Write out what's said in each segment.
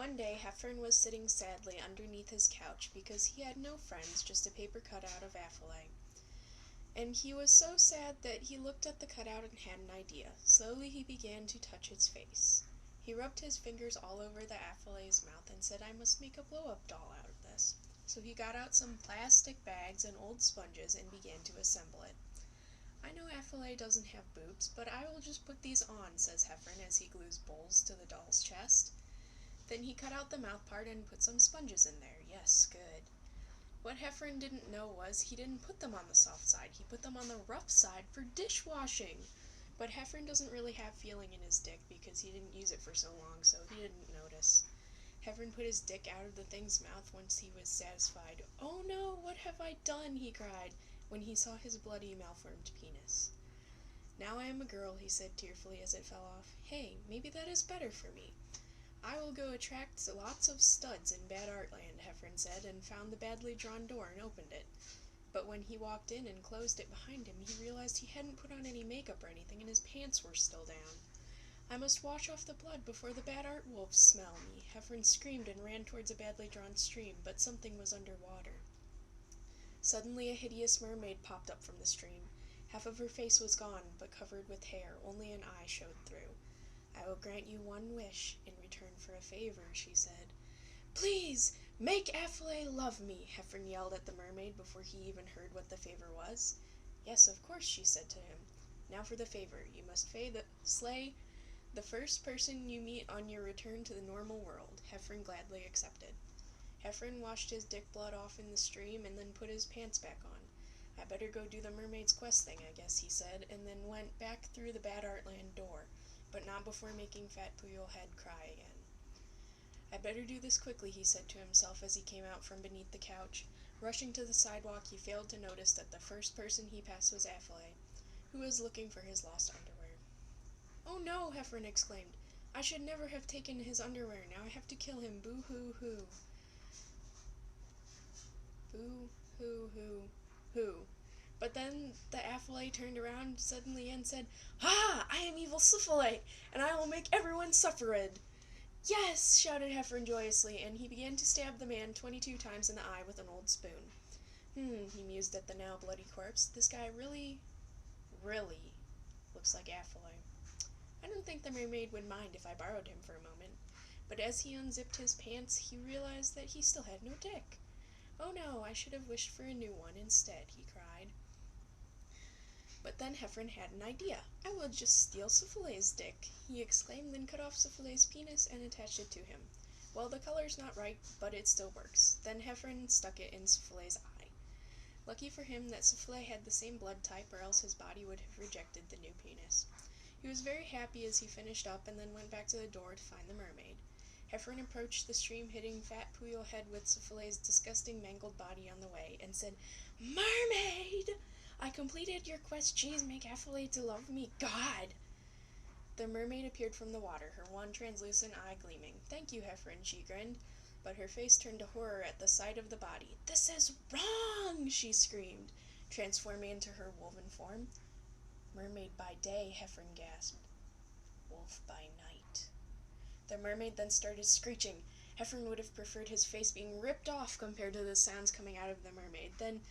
One day, Heffern was sitting sadly underneath his couch because he had no friends, just a paper cutout of Affelay. And he was so sad that he looked at the cutout and had an idea. Slowly he began to touch its face. He rubbed his fingers all over the Affelay's mouth and said, "I must make a blow-up doll out of this." So he got out some plastic bags and old sponges and began to assemble it. "I know Affelay doesn't have boobs, but I will just put these on," says Heffern as he glues bowls to the doll's chest. Then he cut out the mouth part and put some sponges in there. Yes, good. What Heffern didn't know was he didn't put them on the soft side. He put them on the rough side for dishwashing. But Heffern doesn't really have feeling in his dick because he didn't use it for so long, so he didn't notice. Heffern put his dick out of the thing's mouth once he was satisfied. "Oh no, what have I done?" he cried when he saw his bloody, malformed penis. "Now I am a girl," he said tearfully as it fell off. "Hey, maybe that is better for me. I will go attract lots of studs in Bad Artland," Heffern said, and found the badly drawn door and opened it. But when he walked in and closed it behind him, he realized he hadn't put on any makeup or anything, and his pants were still down. "I must wash off the blood before the bad art wolves smell me." Heffern screamed and ran towards a badly drawn stream, but something was underwater. Suddenly a hideous mermaid popped up from the stream. Half of her face was gone, but covered with hair. Only an eye showed through. "I will grant you one wish in return for a favor," she said. "Please, make Affelay love me," Heffern yelled at the mermaid before he even heard what the favor was. "Yes, of course," she said to him. "Now for the favor. You must slay the first person you meet on your return to the normal world." Heffern gladly accepted. Heffern washed his dick blood off in the stream and then put his pants back on. "I better go do the mermaid's quest thing, I guess," he said, and then went back through the Bad Artland door, but not before making Fat Puyolhead cry again. "I better do this quickly," he said to himself as he came out from beneath the couch. Rushing to the sidewalk, he failed to notice that the first person he passed was Affelay, who was looking for his lost underwear. "Oh no!" Heffern exclaimed. "I should never have taken his underwear. Now I have to kill him. Boo-hoo-hoo. Boo-hoo-hoo-hoo." But then the Affelay turned around suddenly and said, "Ha! I am evil Syphilate, and I will make everyone suffered." "Yes!" shouted Heffern joyously, and he began to stab the man 22 times in the eye with an old spoon. He mused at the now bloody corpse. "This guy really looks like Affelay. I don't think the mermaid would mind if I borrowed him for a moment." But as he unzipped his pants, he realized that he still had no dick. "Oh no, I should have wished for a new one instead," he cried. But then Heffern had an idea. "I will just steal Syphilay's dick," he exclaimed, then cut off Syphilay's penis and attached it to him. "Well, the color's not right, but it still works." Then Heffern stuck it in Syphilay's eye. Lucky for him that Syphilay had the same blood type, or else his body would have rejected the new penis. He was very happy as he finished up and then went back to the door to find the mermaid. Heffern approached the stream, hitting Fat Puyolhead with Syphilay's disgusting mangled body on the way, and said, "Mermaid! I completed your quest. Please make Affelay to love me. God!" The mermaid appeared from the water, her one translucent eye gleaming. "Thank you, Heffern," she grinned, but her face turned to horror at the sight of the body. "This is wrong!" she screamed, transforming into her woven form. "Mermaid by day," Heffern gasped. "Wolf by night." The mermaid then started screeching. Heffern would have preferred his face being ripped off compared to the sounds coming out of the mermaid. Then,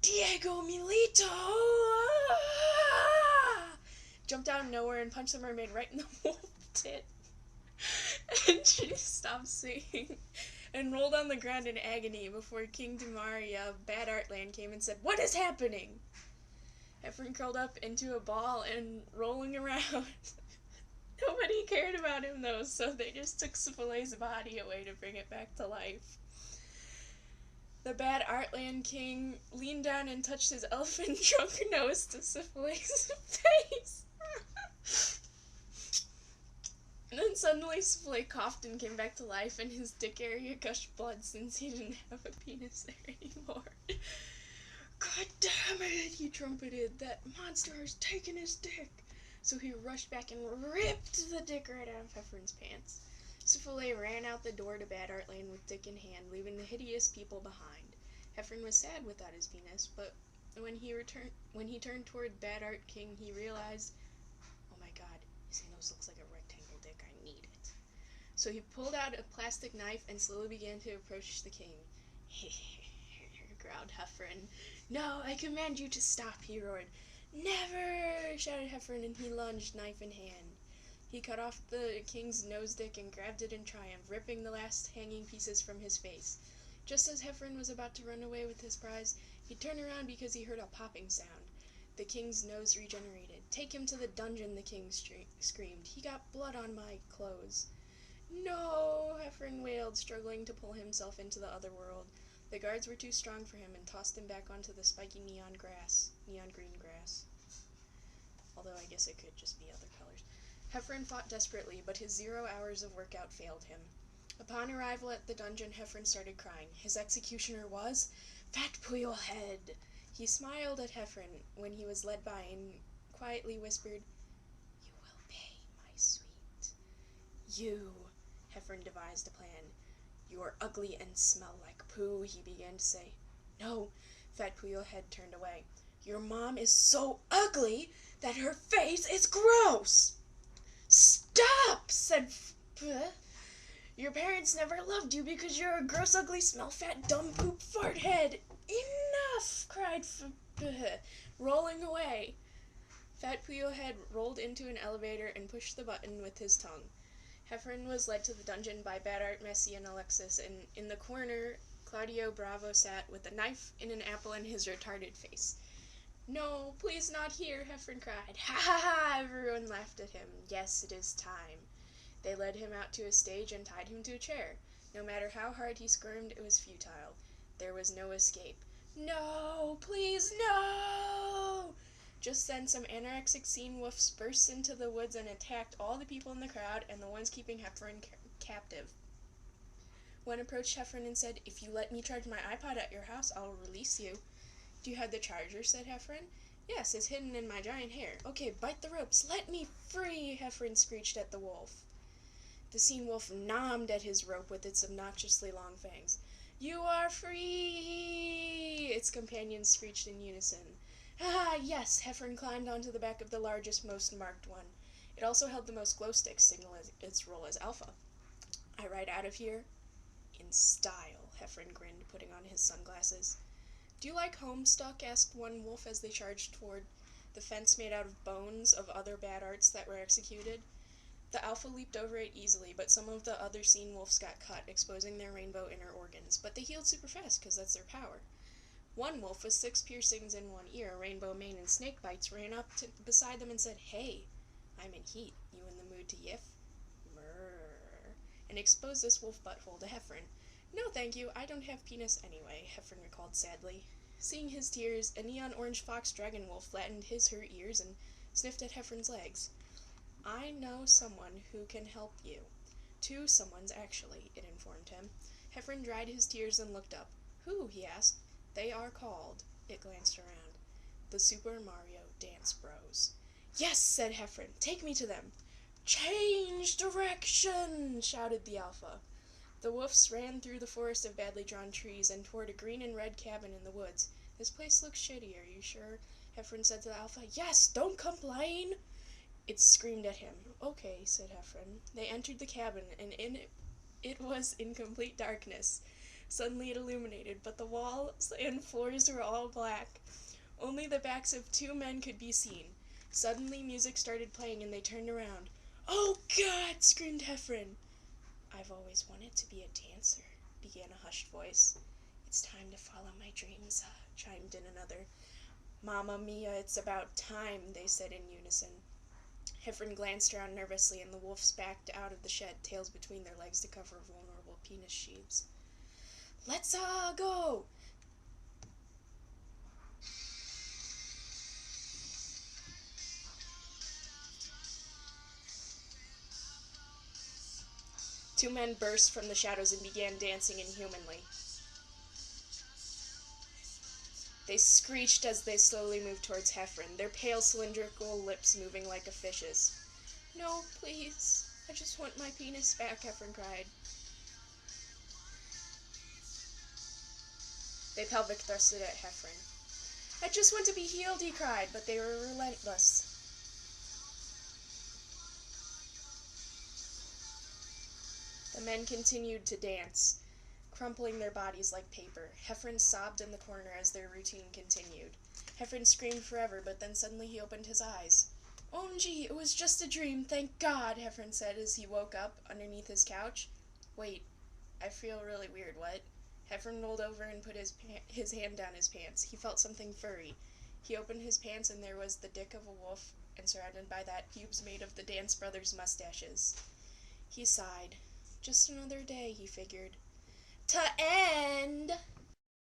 "Diego Milito!" jumped out of nowhere and punched the mermaid right in the wolf tit. And she stopped singing and rolled on the ground in agony before King Demaria of Bad Artland came and said, "What is happening?" Heffern curled up into a ball and rolling around. Nobody cared about him, though, so they just took Syphilay's body away to bring it back to life. The Bad Artland King leaned down and touched his elephant trunk nose to Syphilay's face. And then suddenly Syphilay coughed and came back to life, and his dick area gushed blood since he didn't have a penis there anymore. "God damn it," he trumpeted. "That monster has taken his dick." So he rushed back and ripped the dick right out of Heffern's pants. Syphilay ran out the door to Bad Artland with dick in hand, leaving the hideous people behind. Heffern was sad without his penis, but when he turned toward Bad Art King, he realized, "Oh my god, his nose looks like a rectangle dick. I need it." So he pulled out a plastic knife and slowly began to approach the king. Growled Heffren. "No, I command you to stop," he roared. "Never!" shouted Heffren, and he lunged, knife in hand. He cut off the king's nose stick and grabbed it in triumph, ripping the last hanging pieces from his face. Just as Heffren was about to run away with his prize, he turned around because he heard a popping sound. The king's nose regenerated. "Take him to the dungeon," the king screamed. "He got blood on my clothes." "No!" Heffren wailed, struggling to pull himself into the other world. The guards were too strong for him and tossed him back onto the spiky neon green grass. Although I guess it could just be other colors. Heffren fought desperately, but his 0 hours of workout failed him. Upon arrival at the dungeon, Heffren started crying. His executioner was Fat Puyohead. He smiled at Heffren when he was led by and quietly whispered, "You will pay, my sweet." "You," Heffren devised a plan. "You are ugly and smell like poo," he began to say. "No," Fat Puyohead turned away. "Your mom is so ugly that her face is gross." "Stop!" said "Your parents never loved you because you're a gross, ugly, smell, fat, dumb, poop, fart head." "Enough!" cried rolling away. Fat Puyohead rolled into an elevator and pushed the button with his tongue. Heffren was led to the dungeon by Bad Art, Messi, and Alexis, and in the corner, Claudio Bravo sat with a knife and an apple in his retarded face. "No, please not here," Heffren cried. "Ha ha ha!" Everyone laughed at him. "Yes, it is time." They led him out to a stage and tied him to a chair. No matter how hard he squirmed, it was futile. There was no escape. "No, please, no!" Just then, some anorexic scene wolves burst into the woods and attacked all the people in the crowd and the ones keeping Heffren captive. One approached Heffren and said, "If you let me charge my iPod at your house, I'll release you." "Do you have the charger?" said Heffren. "Yes, it's hidden in my giant hair." "Okay, bite the ropes. Let me free!" Heffren screeched at the wolf. The scene wolf gnawed at his rope with its obnoxiously long fangs. "You are free!" its companions screeched in unison. "Ah, yes!" Heffren climbed onto the back of the largest, most marked one. It also held the most glow sticks, signaling its role as alpha. "I ride out of here in style," Heffren grinned, putting on his sunglasses. "Do you like Homestuck?" asked one wolf as they charged toward the fence made out of bones of other bad arts that were executed. The alpha leaped over it easily, but some of the other scene wolves got cut, exposing their rainbow inner organs. But they healed super fast, because that's their power. One wolf with 6 piercings in one ear, rainbow mane, and snake bites ran up beside them and said, "Hey, I'm in heat. You in the mood to yiff?" "Mrrr," and exposed this wolf butthole to Heffren. "No, thank you. I don't have penis anyway," Heffren recalled sadly. Seeing his tears, a neon orange fox dragon wolf flattened his hurt ears and sniffed at Heffren's legs. "I know someone who can help you." "Two someones, actually," it informed him. Heffren dried his tears and looked up. "Who?" he asked. "They are called," it glanced around, "the Super Mario Dance Bros." "Yes," said Heffren. "Take me to them." "Change direction!" shouted the alpha. The wolves ran through the forest of badly drawn trees and toward a green and red cabin in the woods. "This place looks shitty, are you sure?" Heffren said to the alpha. "Yes, don't complain!" It screamed at him. "Okay," said Heffren. They entered the cabin, and it was in complete darkness. Suddenly it illuminated, but the walls and floors were all black. Only the backs of 2 men could be seen. Suddenly music started playing, and they turned around. "Oh, God!" screamed Heffren. "I've always wanted to be a dancer," began a hushed voice. "It's time to follow my dreams," chimed in another. "Mamma mia, it's about time," they said in unison. Heffren glanced around nervously, and the wolves backed out of the shed, tails between their legs to cover vulnerable penis sheaths. "Let's go!" Two men burst from the shadows and began dancing inhumanly. They screeched as they slowly moved towards Heffren, their pale cylindrical lips moving like a fish's. "No, please. I just want my penis back," Heffren cried. They pelvic thrusted at Heffren. "I just want to be healed," he cried, but they were relentless. The men continued to dance, crumpling their bodies like paper. Heffrens sobbed in the corner as their routine continued. Heffrens screamed forever, but then suddenly he opened his eyes. "OMG, it was just a dream, thank God," Heffrens said as he woke up underneath his couch. "Wait, I feel really weird, what?" Heffrens rolled over and put his hand down his pants. He felt something furry. He opened his pants and there was the dick of a wolf, and surrounded by that, pubes made of the Dance Brothers' mustaches. He sighed. Just another day, he figured. To end!